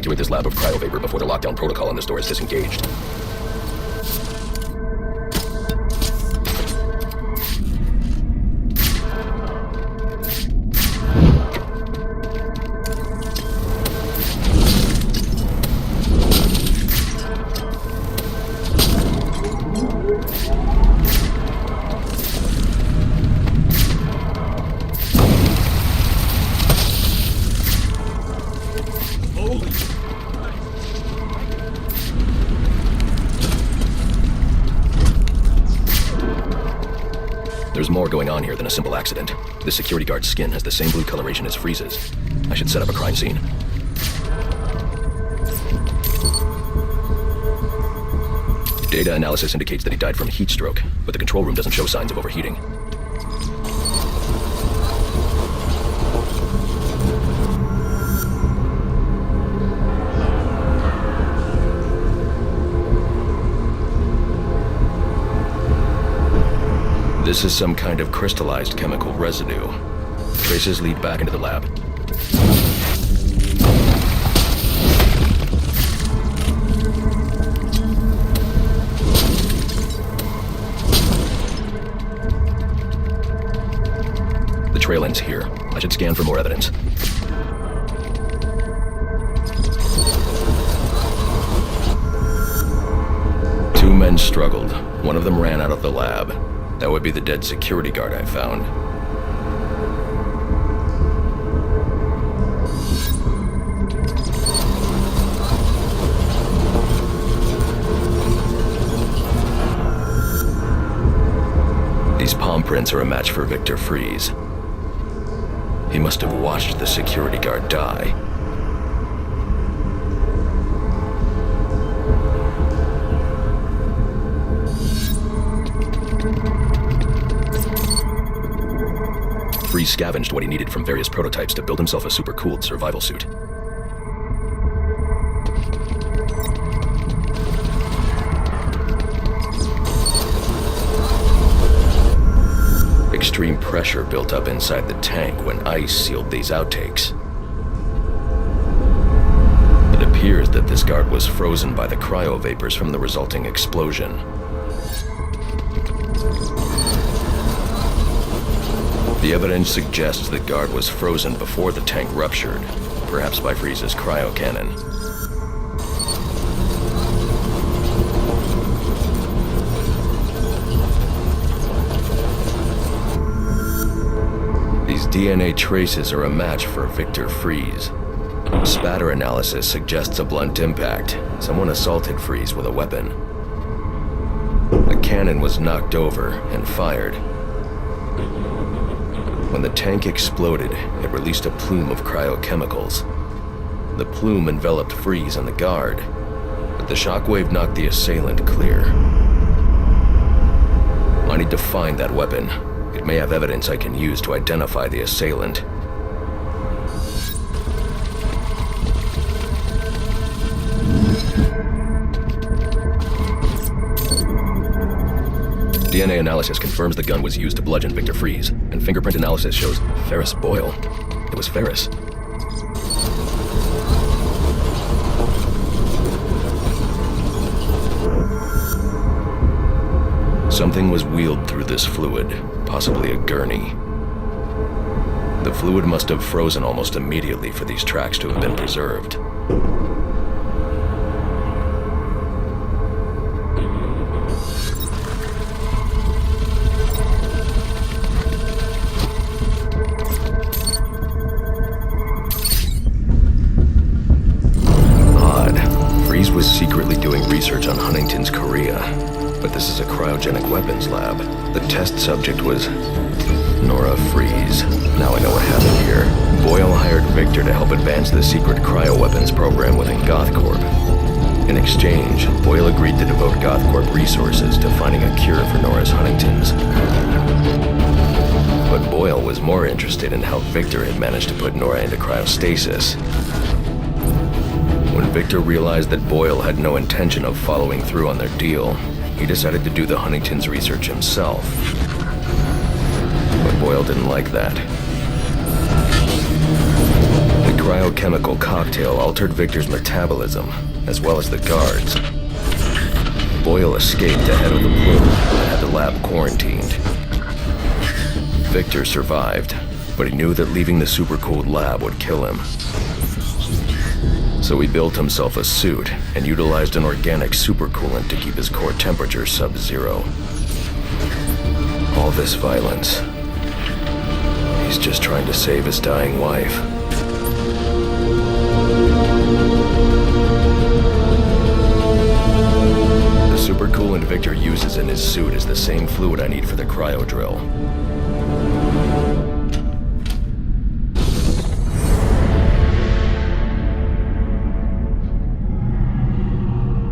evacuate this lab of cryovapor before the lockdown protocol on this door is disengaged. There's more going on here than a simple accident. This security guard's skin has the same blue coloration as Freeze's. I should set up a crime scene. Data analysis indicates that he died from heat stroke, but the control room doesn't show signs of overheating. This is some kind of crystallized chemical residue. Traces lead back into the lab. The trail ends here. I should scan for more evidence. Two men struggled. One of them ran out of the lab. That would be the dead security guard I found. These palm prints are a match for Mr.Freeze. He must have watched the security guard die. Freeze scavenged what he needed from various prototypes to build himself a super-cooled survival suit. Extreme pressure built up inside the tank when ice sealed these outtakes. It appears that this guard was frozen by the cryovapors from the resulting explosion. The evidence suggests the guard was frozen before the tank ruptured, perhaps by Freeze's cryo cannon. These DNA traces are a match for Mr.Freeze. Spatter analysis suggests a blunt impact. Someone assaulted Freeze with a weapon. The cannon was knocked over and fired. When the tank exploded, it released a plume of cryochemicals. The plume enveloped Freeze and the guard, but the shockwave knocked the assailant clear. I need to find that weapon. It may have evidence I can use to identify the assailant. DNA analysis confirms the gun was used to bludgeon Mr.Freeze, and fingerprint analysis shows Ferris Boyle. It was Ferris. Something was wheeled through this fluid, possibly a gurney. The fluid must have frozen almost immediately for these tracks to have been preserved. Was secretly doing research on Huntington's Korea, but this is a cryogenic weapons lab. The test subject was Nora Freeze. Now I know what happened here. Boyle hired Victor to help advance the secret cryoweapons program within GothCorp. In exchange, Boyle agreed to devote GothCorp resources to finding a cure for Nora's Huntington's. But Boyle was more interested in how Victor had managed to put Nora into cryostasis. When Victor realized that Boyle had no intention of following through on their deal, he decided to do the Huntington's research himself. But Boyle didn't like that. The cryochemical cocktail altered Victor's metabolism, as well as the guards. Boyle escaped ahead of the plume and had the lab quarantined. Victor survived, but he knew that leaving the supercooled lab would kill him. So he built himself a suit and utilized an organic supercoolant to keep his core temperature sub-zero. All this violence. He's just trying to save his dying wife. The supercoolant Victor uses in his suit is the same fluid I need for the cryo drill.